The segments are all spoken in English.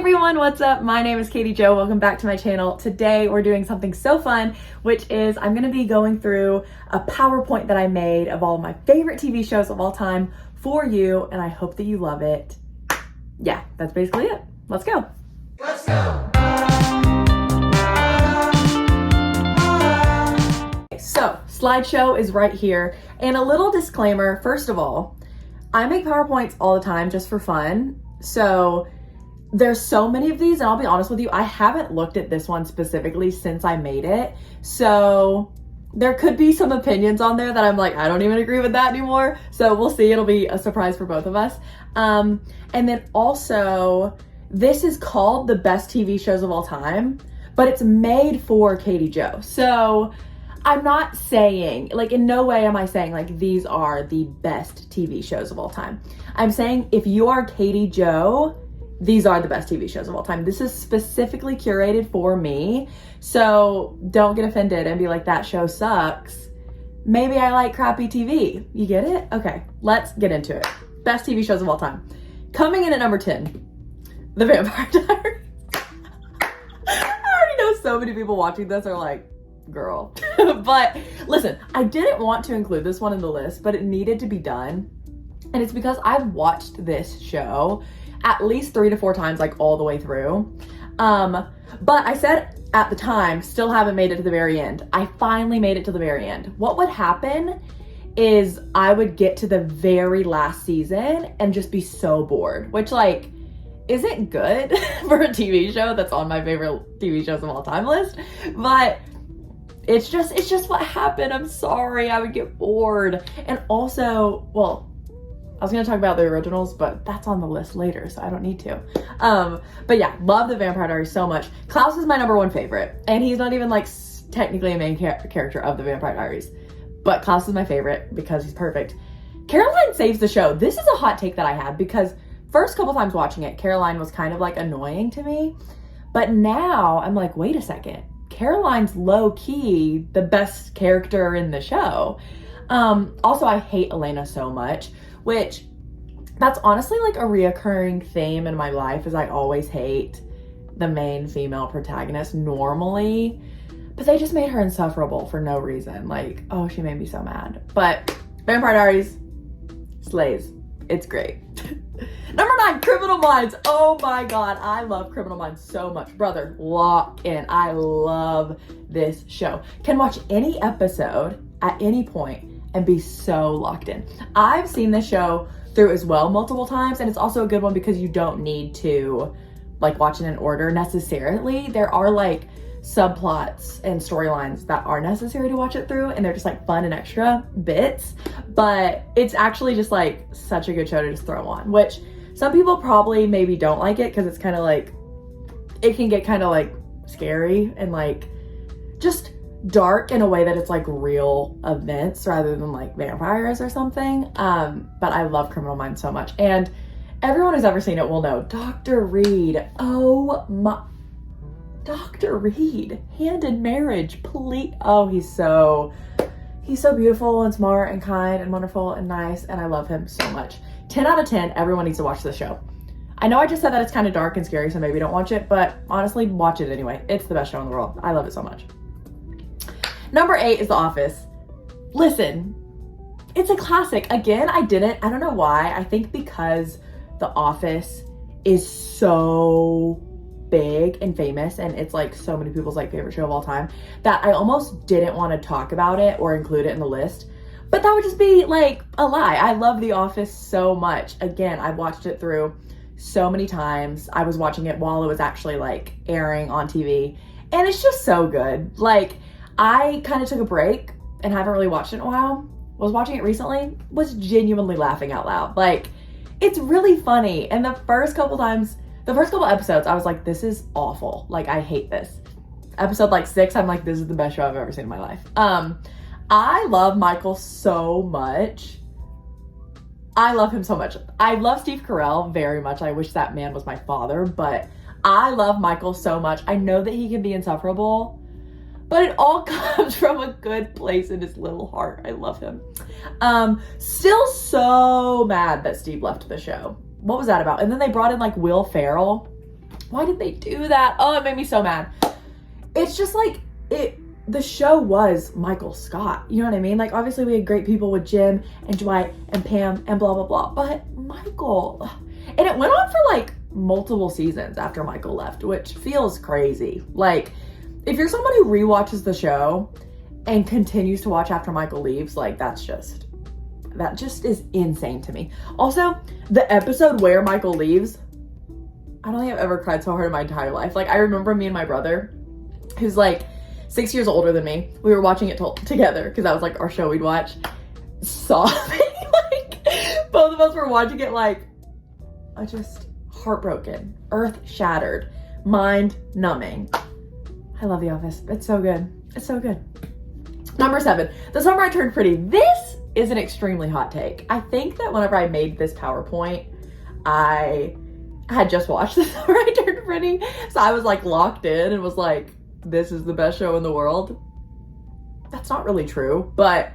everyone, what's up? My name is Katie Jo. Welcome back to my channel. Today we're doing something so fun, which is I'm gonna be going through a PowerPoint that I made of all of my favorite TV shows of all time for you, and I hope that you love it. Yeah, that's basically it. Let's go. Let's go. So, slideshow is right here, and a little disclaimer. First of all, I make PowerPoints all the time just for fun. So there's so many of these, and I'll be honest with you, I haven't looked at this one specifically since I made it. So there could be some opinions on there that I'm like, I don't even agree with that anymore. So we'll see. It'll be a surprise for both of us. And then also, this is called the best TV shows of all time, but it's made for Katie Jo. So I'm not saying, like, in no way am I saying like these are the best TV shows of all time. I'm saying if you are Katie Jo, these are the best TV shows of all time. This is specifically curated for me. So don't get offended and be like, that show sucks. Maybe I like crappy TV. You get it? Okay, let's get into it. Best TV shows of all time. Coming in at number 10, The Vampire Diaries. I already know so many people watching this are like, girl. But listen, I didn't want to include this one in the list, but it needed to be done. And it's because I've watched this show at least 3 to 4 times, like all the way through. But I said at the time, still haven't made it to the very end. I finally made it to the very end. What would happen is I would get to the very last season and just be so bored, which like isn't good for a TV show that's on my favorite TV shows of all time list. But it's just what happened. I'm sorry, I would get bored. And also, well, I was gonna talk about the originals, but that's on the list later, so I don't need to. But yeah, love The Vampire Diaries so much. Klaus is my #1 favorite, and he's not even like technically a main character of The Vampire Diaries, but Klaus is my favorite because he's perfect. Caroline saves the show. This is a hot take that I had because first couple times watching it, Caroline was kind of like annoying to me, but now I'm like, wait a second. Caroline's low-key the best character in the show. Also, I hate Elena so much, which that's honestly like a reoccurring theme in my life is I always hate the main female protagonist normally, but they just made her insufferable for no reason. Like, oh, she made me so mad. But Vampire Diaries slays. It's great. Number 9, Criminal Minds. Oh my God, I love Criminal Minds so much. Brother, lock in. I love this show. Can watch any episode at any point and be so locked in. I've seen this show through as well multiple times, and it's also a good one because you don't need to like watch it in order necessarily. There are like subplots and storylines that are necessary to watch it through, and they're just like fun and extra bits, but it's actually just like such a good show to just throw on, which some people probably maybe don't like it because it's kind of like, it can get kind of like scary and like just dark in a way that it's like real events rather than like vampires or something. But I love Criminal Minds so much, and everyone who's ever seen it will know Dr. Reed. Oh my, Dr. Reed, Hand in Marriage, please. Oh, he's so beautiful and smart and kind and wonderful and nice, and I love him so much. 10 out of 10, everyone needs to watch this show. I know I just said that it's kind of dark and scary, so maybe don't watch it, but honestly, watch it anyway. It's the best show in the world. I love it so much. Number 8 is The Office. Listen, it's a classic. Again, I don't know why. I think because The Office is so big and famous, and it's like so many people's like favorite show of all time, that I almost didn't want to talk about it or include it in the list. But that would just be like a lie. I love The Office so much. Again, I've watched it through so many times. I was watching it while it was actually like airing on TV, and it's just so good. Like, I kind of took a break and haven't really watched it in a while. Was watching it recently, was genuinely laughing out loud. Like, it's really funny. And the first couple episodes, I was like, this is awful. Like, I hate this. Episode like 6, I'm like, this is the best show I've ever seen in my life. I love Michael so much. I love him so much. I love Steve Carell very much. I wish that man was my father, but I love Michael so much. I know that he can be insufferable, but it all comes from a good place in his little heart. I love him. Still so mad that Steve left the show. What was that about? And then they brought in like Will Ferrell, Why did they do that? Oh, it made me so mad. It's just like, the show was Michael Scott. You know what I mean? Like, obviously we had great people with Jim and Dwight and Pam and blah, blah, blah. But Michael, and it went on for like multiple seasons after Michael left, which feels crazy. Like, if you're someone who rewatches the show and continues to watch after Michael leaves, like, that just is insane to me. Also, the episode where Michael leaves, I don't think I've ever cried so hard in my entire life. Like, I remember me and my brother, who's like 6 years older than me, we were watching it together because that was like our show we'd watch, sobbing. Like, both of us were watching it like, just heartbroken, earth shattered, mind numbing. I love The Office. It's so good. It's so good. Number 7, The Summer I Turned Pretty. This is an extremely hot take. I think that whenever I made this PowerPoint, I had just watched The Summer I Turned Pretty. So I was like locked in and was like, this is the best show in the world. That's not really true, but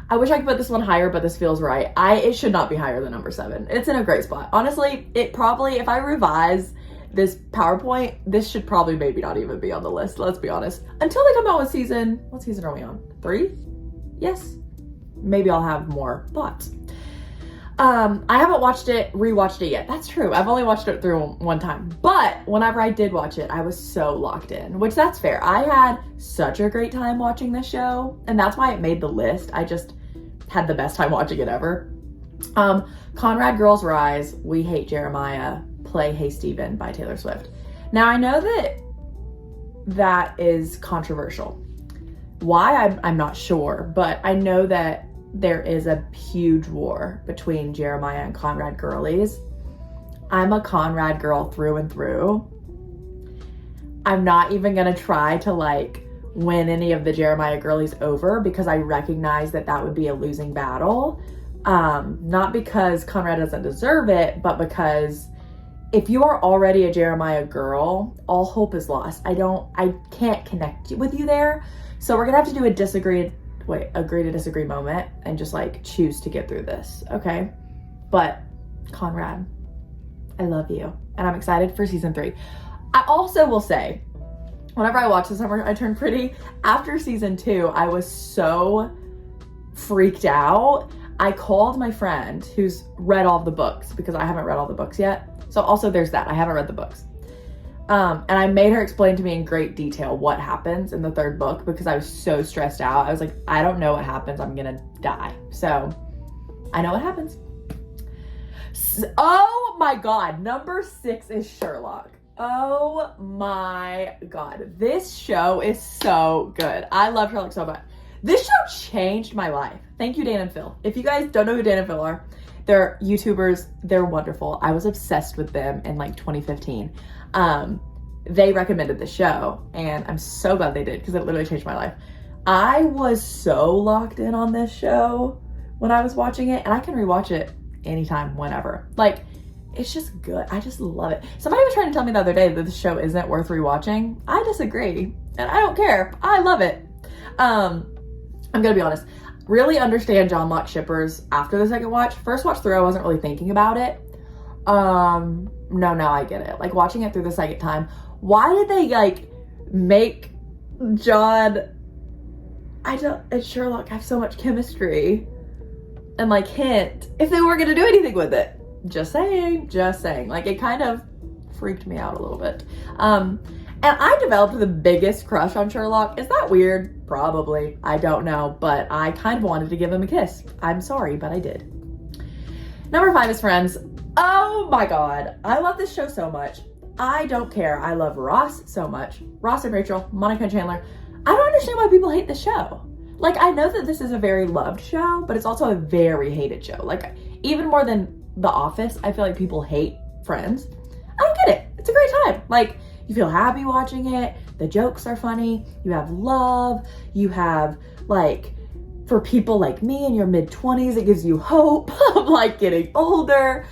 I wish I could put this one higher, but this feels right. It should not be higher than number 7. It's in a great spot. Honestly, it probably, if I revise this PowerPoint, this should probably maybe not even be on the list, let's be honest. Until they come out with what season are we on? 3? Yes. Maybe I'll have more thoughts. I haven't rewatched it yet. That's true. I've only watched it through one time. But whenever I did watch it, I was so locked in, which that's fair. I had such a great time watching this show, and that's why it made the list. I just had the best time watching it ever. Conrad Girls Rise, We Hate Jeremiah, Play Hey Stephen by Taylor Swift. Now, I know that is controversial. Why? I'm not sure, but I know that there is a huge war between Jeremiah and Conrad girlies. I'm a Conrad girl through and through. I'm not even gonna try to like win any of the Jeremiah girlies over because I recognize that would be a losing battle. Not because Conrad doesn't deserve it, but because if you are already a Jeremiah girl, all hope is lost. I can't connect with you there. So we're gonna have to do agree to disagree moment and just like choose to get through this, okay? But Conrad, I love you and I'm excited for season 3. I also will say, whenever I watched The Summer I Turned Pretty, after season 2, I was so freaked out. I called my friend who's read all of the books because I haven't read all the books yet. So also there's that, I haven't read the books. And I made her explain to me in great detail what happens in the 3rd book because I was so stressed out. I was like, I don't know what happens. I'm gonna die. So I know what happens. Oh my God. Number 6 is Sherlock. Oh my God. This show is so good. I love Sherlock so much. This show changed my life. Thank you, Dan and Phil. If you guys don't know who Dan and Phil are, they're YouTubers. They're wonderful. I was obsessed with them in like 2015. They recommended the show and I'm so glad they did because it literally changed my life. I was so locked in on this show when I was watching it, and I can rewatch it anytime, whenever. Like, it's just good. I just love it. Somebody was trying to tell me the other day that the show isn't worth rewatching. I disagree, and I don't care. I love it. I'm gonna be honest. Really understand John Locke shippers after the second watch. First watch through, I wasn't really thinking about it. No, now I get it. Like, watching it through the second time, why did they like make John and Sherlock have so much chemistry and like hint if they weren't gonna do anything with it? Just saying. Like, it kind of freaked me out a little bit. And I developed the biggest crush on Sherlock. Is that weird? Probably. I don't know, but I kind of wanted to give him a kiss. I'm sorry, but I did. Number 5 is Friends. Oh my God. I love this show so much. I don't care. I love Ross so much. Ross and Rachel, Monica and Chandler. I don't understand why people hate this show. Like, I know that this is a very loved show, but it's also a very hated show. Like, even more than The Office, I feel like people hate Friends. I don't get it. It's a great time. Like, you feel happy watching it. The jokes are funny. You have love. You have, like, for people like me in your mid-20s, it gives you hope of, like, getting older.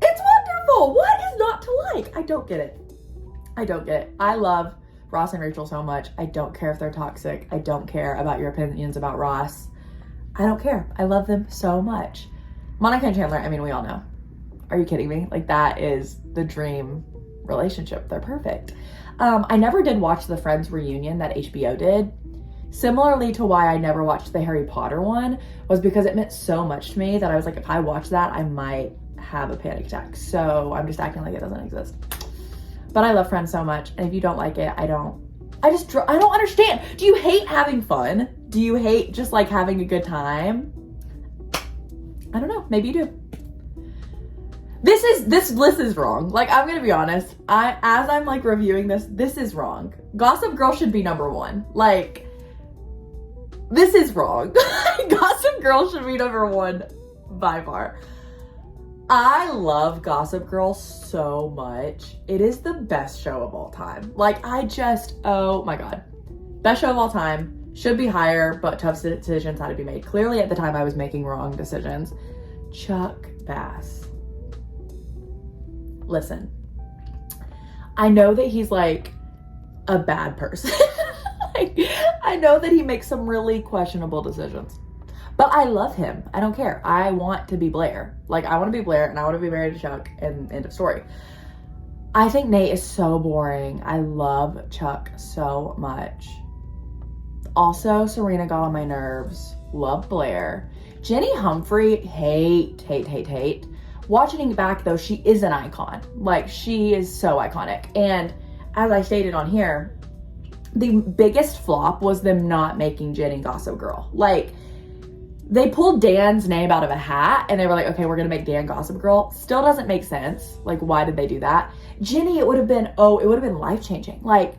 It's wonderful. What is not to like? I don't get it. I love Ross and Rachel so much. I don't care if they're toxic. I don't care about your opinions about Ross. I don't care. I love them so much. Monica and Chandler, I mean, we all know. Are you kidding me? Like, that is the dream relationship. They're perfect. I never did watch the Friends reunion that HBO did. Similarly to why I never watched the Harry Potter one, was because it meant so much to me that I was like, if I watch that, I might have a panic attack. So I'm just acting like it doesn't exist. But I love Friends so much. And if you don't like it, I don't understand. Do you hate having fun? Do you hate just like having a good time? I don't know. Maybe you do. This list is wrong. Like, I'm gonna be honest. As I'm like reviewing this is wrong. Gossip Girl should be number 1. Like, this is wrong. Gossip Girl should be number 1 by far. I love Gossip Girl so much. It is the best show of all time. Like, oh my God. Best show of all time. Should be higher, but tough decisions had to be made. Clearly at the time I was making wrong decisions. Chuck Bass. Listen, I know that he's like a bad person. Like, I know that he makes some really questionable decisions, but I love him. I don't care. I want to be Blair. Like, I want to be Blair and I want to be married to Chuck, and end of story. I think Nate is so boring. I love Chuck so much. Also, Serena got on my nerves. Love Blair. Jenny Humphrey, hate. Watching it back though, she is an icon. Like, she is so iconic. And as I stated on here, the biggest flop was them not making Jenny Gossip Girl. Like, they pulled Dan's name out of a hat and they were like, okay, we're gonna make Dan Gossip Girl. Still doesn't make sense. Like, why did they do that? Jenny, it would have been life-changing. Like,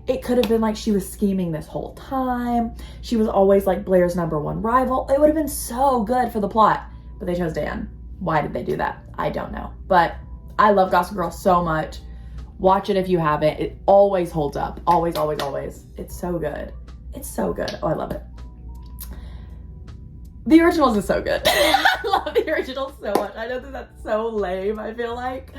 it could have been like she was scheming this whole time. She was always like Blair's number 1 rival. It would have been so good for the plot, but they chose Dan. Why did they do that? I don't know. But I love Gossip Girl so much. Watch it if you haven't. It always holds up. Always, always, always. It's so good. It's so good. Oh, I love it. The Originals is so good. I love The Originals so much. I know that that's so lame, I feel like.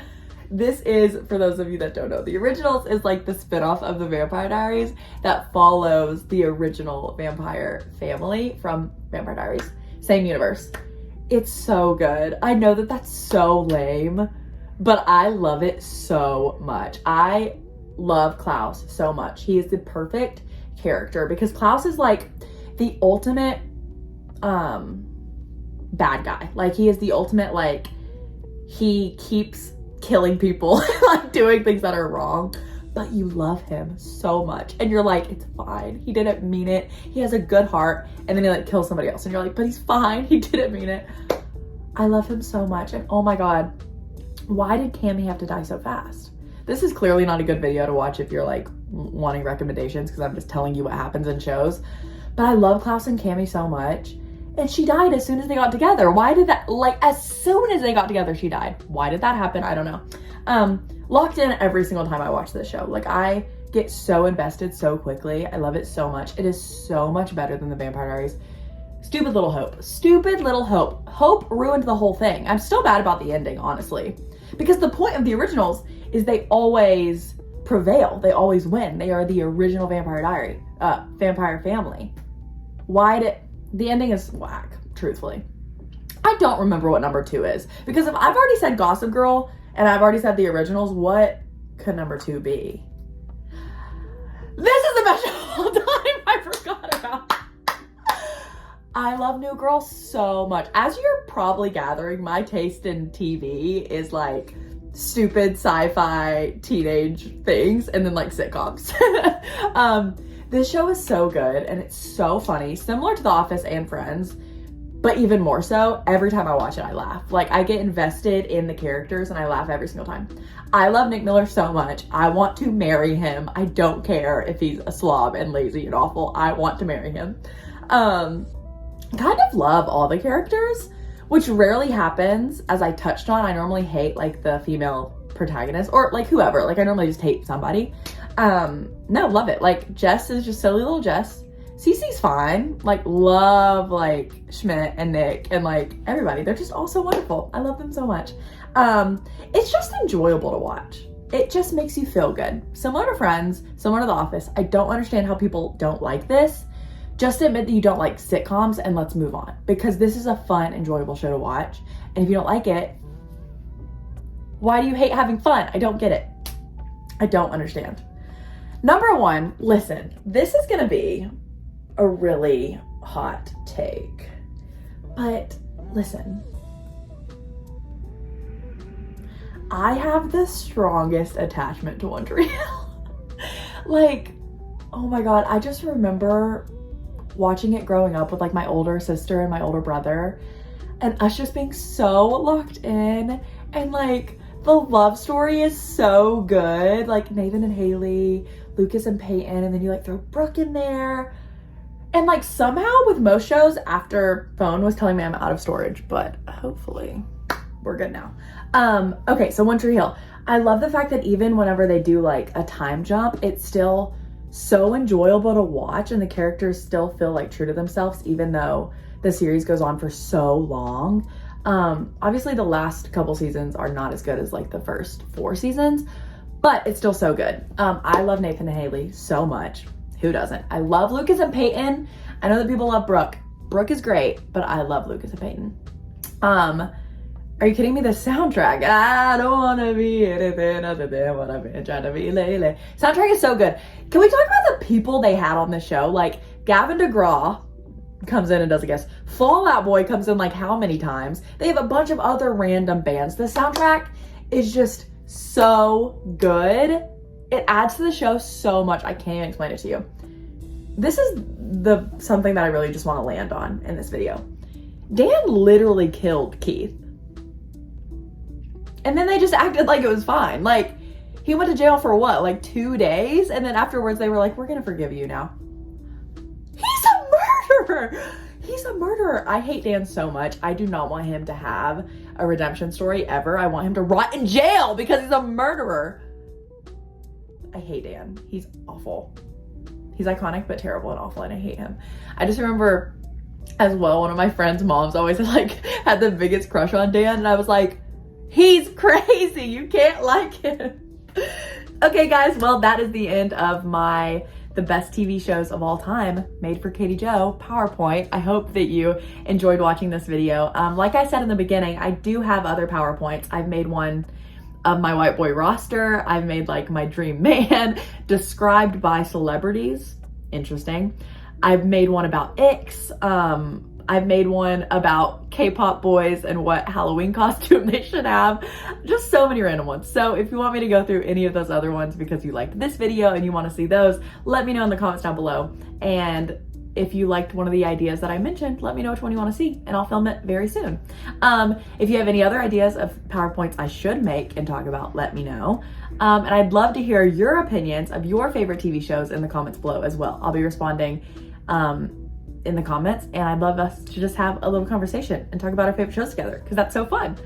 This is, for those of you that don't know, The Originals is like the spinoff of The Vampire Diaries that follows the original vampire family from Vampire Diaries. Same universe. It's so good. I know that that's so lame, but I love it so much. I love Klaus so much. He is the perfect character because Klaus is like the ultimate bad guy. Like, he is the ultimate, like, he keeps killing people, like doing things that are wrong, but you love him so much and you're like, it's fine, he didn't mean it, he has a good heart, and then he like kills somebody else and you're like, but he's fine, he didn't mean it. I love him so much. And oh my God, why did Cammy have to die so fast? This is clearly not a good video to watch if you're like wanting recommendations, because I'm just telling you what happens in shows, but I love Klaus and Cammy so much. And she died as soon as they got together. Why did that, like, as soon as they got together, she died. Why did that happen? I don't know. Locked in every single time I watch this show. Like, I get so invested so quickly. I love it so much. It is so much better than The Vampire Diaries. Stupid Little Hope. Stupid Little Hope. Hope ruined the whole thing. I'm still mad about the ending, honestly. Because the point of The Originals is they always prevail. They always win. They are the original vampire family. The ending is whack, truthfully. I don't remember what number 2 is, because if I've already said Gossip Girl and I've already said The Originals, what could number 2 be? This is the best show of all time. I forgot about. I love New Girl so much. As you're probably gathering, my taste in TV is like stupid sci-fi teenage things and then like sitcoms. This show is so good and it's so funny, similar to The Office and Friends, but even more so. Every time I watch it, I laugh. Like, I get invested in the characters and I laugh every single time. I love Nick Miller so much. I want to marry him. I don't care if he's a slob and lazy and awful. I want to marry him. Kind of love all the characters, which rarely happens. As I touched on, I normally hate like the female protagonist or like whoever. Like, I normally just hate somebody. No, love it. Like, Jess is just silly little Jess. Cece's fine. Like, love like Schmidt and Nick and like everybody. They're just all so wonderful. I love them so much. It's just enjoyable to watch. It just makes you feel good. Similar to Friends, similar to The Office. I don't understand how people don't like this. Just admit that you don't like sitcoms and let's move on, because this is a fun, enjoyable show to watch. And if you don't like it, why do you hate having fun? I don't get it. I don't understand. Number one, listen, this is gonna be a really hot take, but listen, I have the strongest attachment to One Tree Hill. Like, oh my God, I just remember watching it growing up with like my older sister and my older brother, and us just being so locked in, and like the love story is so good. Like Nathan and Haley, Lucas and Peyton, and then you like throw Brooke in there. And like somehow with most shows, after phone was telling me I'm out of storage, but hopefully we're good now. Okay, so One Tree Hill. I love the fact that even whenever they do like a time jump, it's still so enjoyable to watch and the characters still feel like true to themselves, even though the series goes on for so long. Obviously the last couple seasons are not as good as like the first 4 seasons, but it's still so good. I love Nathan and Haley so much. Who doesn't? I love Lucas and Peyton. I know that people love Brooke. Brooke is great, but I love Lucas and Peyton. Are you kidding me? The soundtrack. I don't want to be anything other than what I've been trying to be lately. Soundtrack is so good. Can we talk about the people they had on the show? Like Gavin DeGraw comes in and does a guest. Fall Out Boy comes in like how many times? They have a bunch of other random bands. The soundtrack is just so good. It adds to the show so much. I can't even explain it to you. This is something that I really just want to land on in this video. Dan literally killed Keith. And then they just acted like it was fine. Like, he went to jail for what, like 2 days? And then afterwards they were like, we're gonna forgive you now. He's a murderer! He's a murderer. I hate Dan so much. I do not want him to have a redemption story ever. I want him to rot in jail because he's a murderer. I hate Dan. He's awful. He's iconic, but terrible and awful, and I hate him. I just remember as well, one of my friend's moms always like had the biggest crush on Dan, and I was like, he's crazy. You can't like him. Okay, guys. Well, that is the end of the best TV shows of all time made for Katie Jo PowerPoint. I hope that you enjoyed watching this video. Like I said in the beginning, I do have other PowerPoints. I've made one of my white boy roster. I've made like my dream man described by celebrities. Interesting. I've made one about Ix. I've made one about K-pop boys and what Halloween costume they should have. Just so many random ones. So if you want me to go through any of those other ones because you liked this video and you want to see those, let me know in the comments down below. And if you liked one of the ideas that I mentioned, let me know which one you want to see and I'll film it very soon. If you have any other ideas of PowerPoints I should make and talk about, let me know. And I'd love to hear your opinions of your favorite TV shows in the comments below as well. I'll be responding in the comments, and I'd love us to just have a little conversation and talk about our favorite shows together because that's so fun.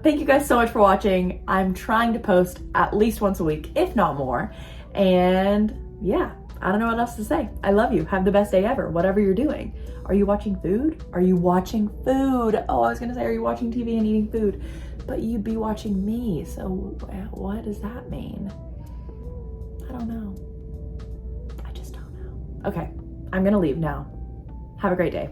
Thank you guys so much for watching. I'm trying to post at least once a week, if not more. And yeah, I don't know what else to say. I love you. Have the best day ever, whatever you're doing. Are you watching food? Are you watching food? Oh, I was gonna say, are you watching TV and eating food? But you'd be watching me, so what does that mean? I don't know. I just don't know. Okay, I'm gonna leave now. Have a great day.